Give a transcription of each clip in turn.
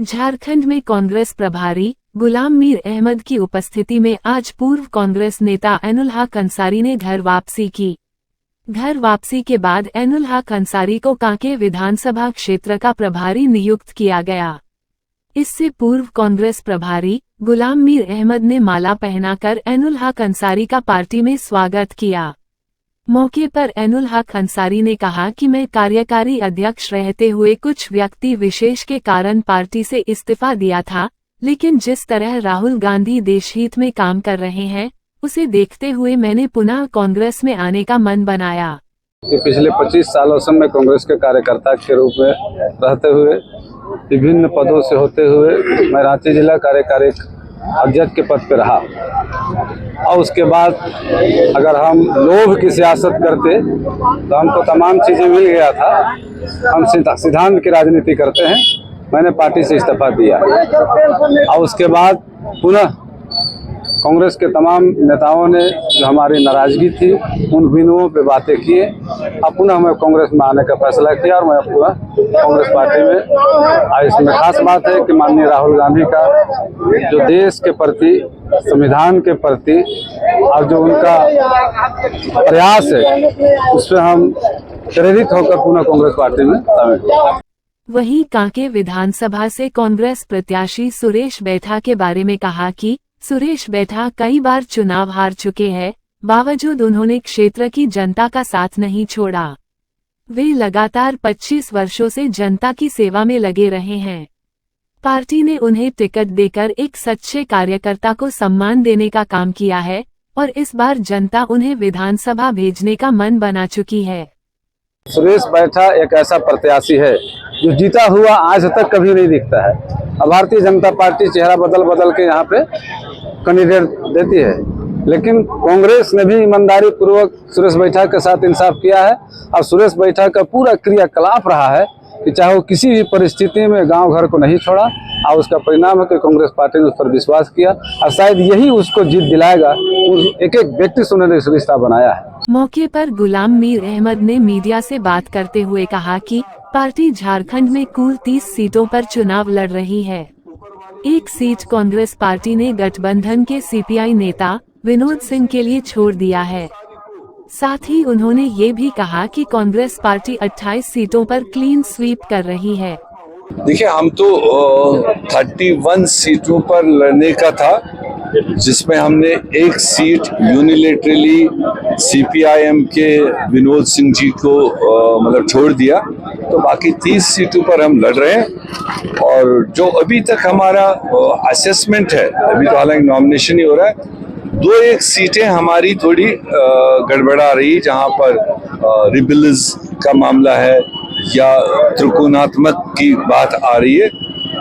झारखंड में कांग्रेस प्रभारी गुलाम मीर अहमद की उपस्थिति में आज पूर्व कांग्रेस नेता ऐनुल हक अंसारी ने घर वापसी की। घर वापसी के बाद ऐनुल हक अंसारी को कांके विधानसभा क्षेत्र का प्रभारी नियुक्त किया गया। इससे पूर्व कांग्रेस प्रभारी गुलाम मीर अहमद ने माला पहनाकर ऐनुल हक अंसारी का पार्टी में स्वागत किया। मौके पर ऐनुल हक अंसारी ने कहा कि मैं कार्यकारी अध्यक्ष रहते हुए कुछ व्यक्ति विशेष के कारण पार्टी से इस्तीफा दिया था, लेकिन जिस तरह राहुल गांधी देशहित में काम कर रहे हैं उसे देखते हुए मैंने पुनः कांग्रेस में आने का मन बनाया। पिछले 25 सालों से मैं कांग्रेस के कार्यकर्ता के रूप में रहते हुए विभिन्न पदों से होते हुए मैं रांची जिला कार्यकारी अध्यक्ष के पद पर रहा और उसके बाद अगर हम लोभ की सियासत करते तो हमको तमाम चीज़ें मिल गया था। हम सिद्धांत की राजनीति करते हैं। मैंने पार्टी से इस्तीफा दिया और उसके बाद पुनः कांग्रेस के तमाम नेताओं ने जो हमारी नाराज़गी थी उन बिंदुओं पे बातें किए। अब पुनः मैं कांग्रेस में आने का फैसला किया और मैं पुनः कांग्रेस पार्टी में आई। इसमें खास बात है कि माननीय राहुल गांधी का जो देश के प्रति, संविधान के प्रति और जो उनका प्रयास है उससे हम प्रेरित होकर पुनः कांग्रेस पार्टी में शामिल हुए। वहीं कांके विधानसभा से कांग्रेस प्रत्याशी सुरेश बैठा के बारे में कहा कि सुरेश बैठा कई बार चुनाव हार चुके हैं, बावजूद उन्होंने क्षेत्र की जनता का साथ नहीं छोड़ा। वे लगातार 25 वर्षों से जनता की सेवा में लगे रहे हैं। पार्टी ने उन्हें टिकट देकर एक सच्चे कार्यकर्ता को सम्मान देने का काम किया है और इस बार जनता उन्हें विधानसभा भेजने का मन बना चुकी है। सुरेश बैठा एक ऐसा प्रत्याशी है जो जीता हुआ आज तक कभी नहीं दिखता है। अब भारतीय जनता पार्टी चेहरा बदल के यहाँ पे कैंडिडेट देती है, लेकिन कांग्रेस ने भी ईमानदारी पूर्वक सुरेश बैठा के साथ इंसाफ किया है और सुरेश बैठा का पूरा क्रियाकलाप रहा है कि चाहे वो किसी भी परिस्थिति में गांव घर को नहीं छोड़ा और उसका परिणाम है कि कांग्रेस पार्टी ने उस पर विश्वास किया और शायद यही उसको जीत दिलाएगा। एक एक व्यक्ति से उन्होंने रिश्ता बनाया है। मौके पर गुलाम मीर अहमद ने मीडिया से बात करते हुए कहा कि पार्टी झारखंड में कुल 30 सीटों पर चुनाव लड़ रही है। एक सीट कांग्रेस पार्टी ने गठबंधन के सीपीआई नेता विनोद सिंह के लिए छोड़ दिया है। साथ ही उन्होंने ये भी कहा कि कांग्रेस पार्टी 28 सीटों पर क्लीन स्वीप कर रही है। देखिए, हम तो 31 सीटों पर लड़ने का था, जिसमें हमने एक सीट यूनिलेटरली सीपीआईएम के विनोद सिंह जी को मतलब छोड़ दिया, तो बाकी 30 सीटों पर हम लड़ रहे हैं। और जो अभी तक हमारा असेसमेंट है, अभी तो हालांकि नॉमिनेशन ही हो रहा है, 2-1 सीटें हमारी थोड़ी गड़बड़ा रही, जहां पर रिबेल्स का मामला है या त्रिकोणात्मक की बात आ रही है।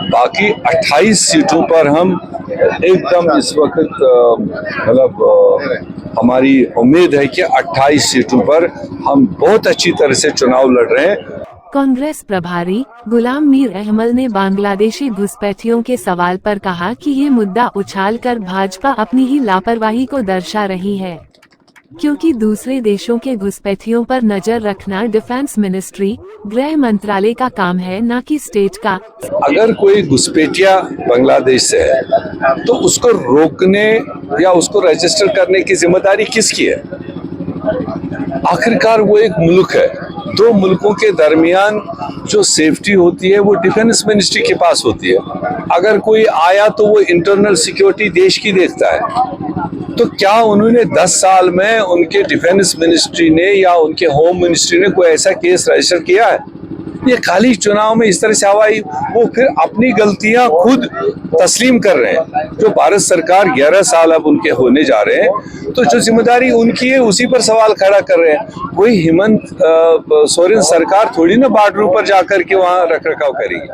बाकी 28 सीटों पर हम एकदम इस वक्त मतलब हमारी उम्मीद है कि 28 सीटों पर हम बहुत अच्छी तरह से चुनाव लड़ रहे हैं। कांग्रेस प्रभारी गुलाम मीर अहमद ने बांग्लादेशी घुसपैठियों के सवाल पर कहा कि ये मुद्दा उछालकर भाजपा अपनी ही लापरवाही को दर्शा रही है, क्योंकि दूसरे देशों के घुसपैठियों पर नजर रखना डिफेंस मिनिस्ट्री, गृह मंत्रालय का काम है, न कि स्टेट का। अगर कोई घुसपैठिया बांग्लादेश से है तो उसको रोकने या उसको रजिस्टर करने की जिम्मेदारी किसकी है? आखिरकार वो एक मुल्क है, दो मुल्कों के दरमियान जो सेफ्टी होती है वो डिफेंस मिनिस्ट्री के पास होती है। अगर कोई आया तो वो इंटरनल सिक्योरिटी देश की देखता है। तो क्या उन्होंने 10 साल में उनके डिफेंस मिनिस्ट्री ने या उनके होम मिनिस्ट्री ने कोई ऐसा केस रजिस्टर किया है? ये खाली चुनाव में इस तरह से हवाई वो फिर अपनी गलतियां खुद तस्लीम कर रहे हैं। जो भारत सरकार 11 साल अब उनके होने जा रहे हैं, तो जो जिम्मेदारी उनकी है उसी पर सवाल खड़ा कर रहे हैं। वही हेमंत सोरेन सरकार थोड़ी ना बॉर्डर पर जाकर के वहाँ रख रखाव करेगी।